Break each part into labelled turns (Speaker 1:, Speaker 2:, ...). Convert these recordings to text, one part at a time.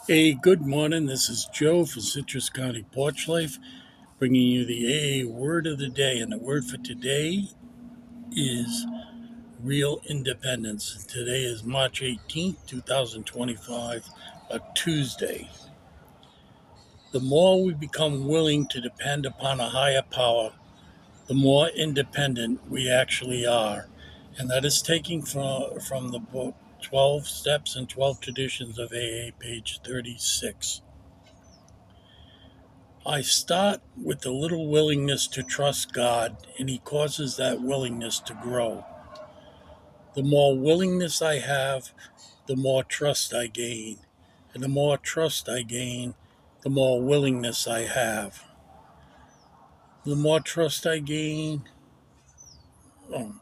Speaker 1: Hey, good morning. This is Joe for Citrus County Porch Life, bringing you the AA word of the day. And the word for today is real independence. Today is March 18th, 2025, a Tuesday. The more we become willing to depend upon a higher power, the more independent we actually are. And that is taken from the book 12 Steps and 12 Traditions of AA, page 36. I start with a little willingness to trust God, and He causes that willingness to grow. The more willingness I have, the more trust I gain. And the more trust I gain, the more willingness I have. The more trust I gain, oh,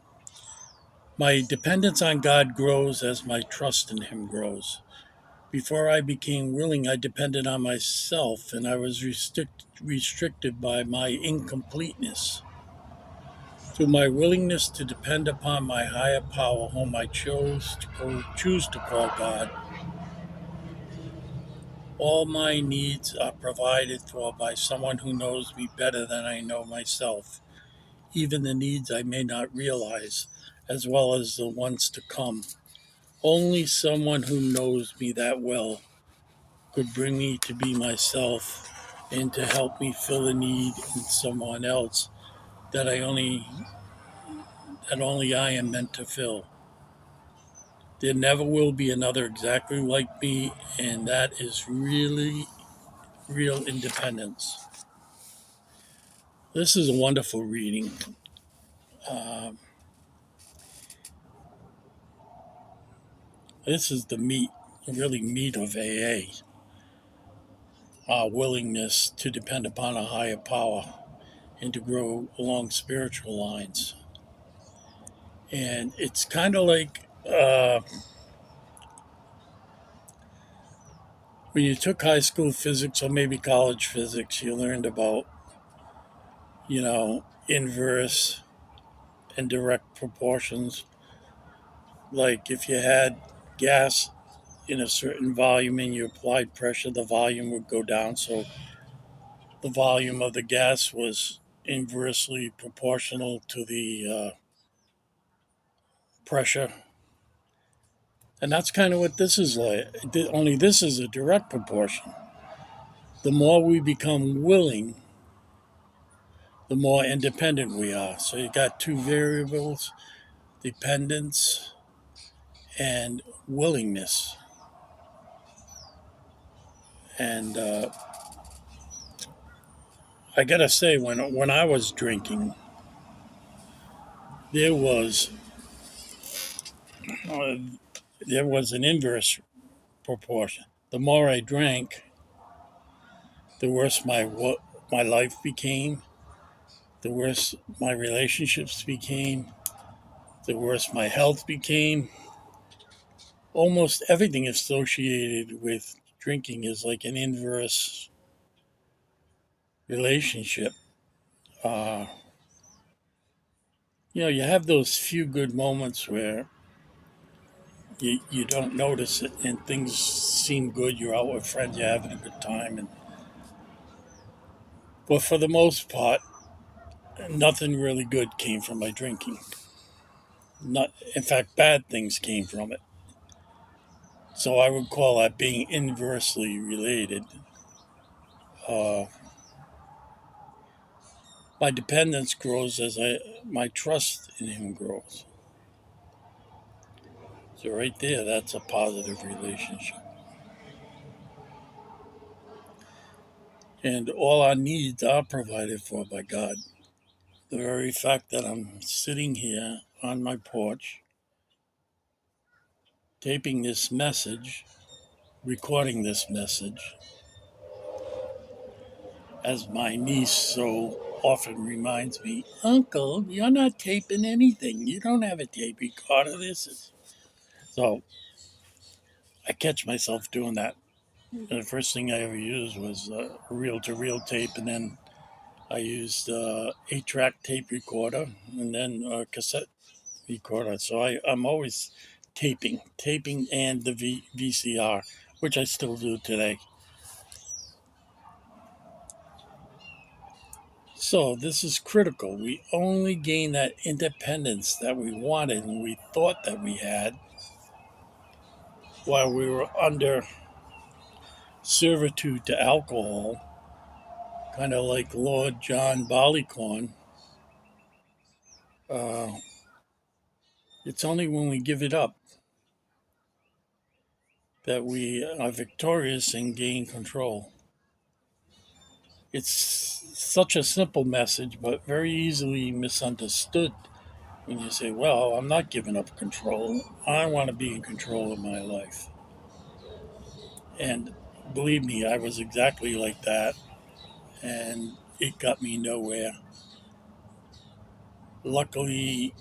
Speaker 1: my dependence on God grows as my trust in Him grows. Before I became willing, I depended on myself, and I was restricted by my incompleteness. Through my willingness to depend upon my higher power, whom I choose to call God, all my needs are provided for by someone who knows me better than I know myself, even the needs I may not realize, as well as the ones to come. Only someone who knows me that well could bring me to be myself and to help me fill a need in someone else that only I am meant to fill. There never will be another exactly like me, and that is really real independence. This is a wonderful reading. Um, this is the meat of AA. Our willingness to depend upon a higher power and to grow along spiritual lines. And it's kind of like when you took high school physics or maybe college physics, you learned about, inverse and direct proportions. Like if you had gas in a certain volume and you applied pressure, the volume would go down. So the volume of the gas was inversely proportional to the pressure. And that's kind of what this is like. Only this is a direct proportion. The more we become willing, the more independent we are. So you got two variables: dependence and willingness. And I gotta say, when I was drinking, there was uh, there was an inverse proportion. The more I drank, the worse my life became, the worse my relationships became, the worse my health became. Almost everything associated with drinking is like an inverse relationship. Uh, you have those few good moments where you don't notice it and things seem good. You're out with friends, you're having a good time, but for the most part, nothing really good came from my drinking. Not, in fact, bad things came from it. So I would call that being inversely related. Uh, my dependence grows as my trust in him grows. So right there, that's a positive relationship. And all our needs are provided for by God. The very fact that I'm sitting here on my porch, taping this message, recording this message, as my niece so often reminds me, Uncle, you're not taping anything. You don't have a tape recorder. So I catch myself doing that. The first thing I ever used was a reel-to-reel tape, and then I used 8-track tape recorder, and then a cassette recorder. So I'm always taping and the VCR. which I still do today. So this is critical. We only gain that independence that we wanted and we thought that we had while we were under servitude to alcohol, kind of like Lord John Barleycorn. Uh, it's only when we give it up that we are victorious and gain control. It's such a simple message, but very easily misunderstood when you say, well, I'm not giving up control. I want to be in control of my life. And believe me, I was exactly like that, and it got me nowhere. Luckily,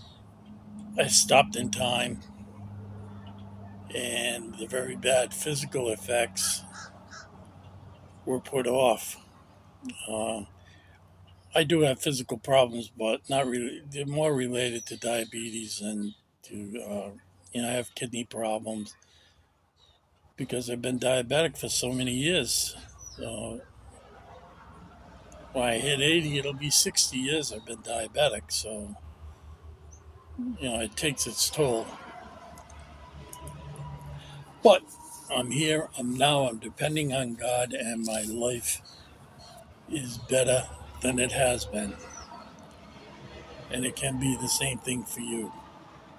Speaker 1: I stopped in time, and the very bad physical effects were put off. Uh, I do have physical problems, but not really. They're more related to diabetes and to, I have kidney problems because I've been diabetic for so many years. So when I hit 80, it'll be 60 years I've been diabetic. So, it takes its toll. But I'm here, I'm depending on God, and my life is better than it has been. And it can be the same thing for you.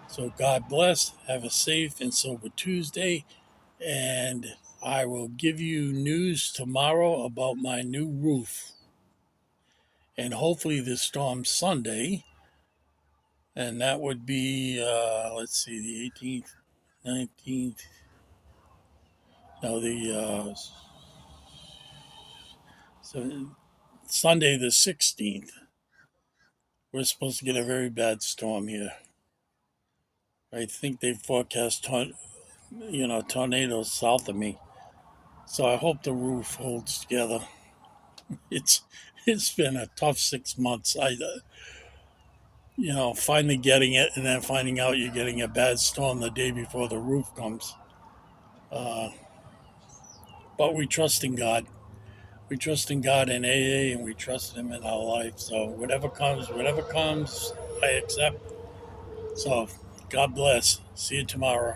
Speaker 1: So, God bless. Have a safe and sober Tuesday. And I will give you news tomorrow about my new roof. And hopefully, this storm Sunday, and that would be, let's see, the 18th, 19th, no, so Sunday the 16th. We're supposed to get a very bad storm here. I think they forecast, tornadoes south of me. So I hope the roof holds together. It's it's been a tough 6 months. Finally getting it, and then finding out you're getting a bad storm the day before the roof comes. Uh, but we trust in God. We trust in God in AA, and we trust Him in our life. So whatever comes, I accept. So God bless. See you tomorrow.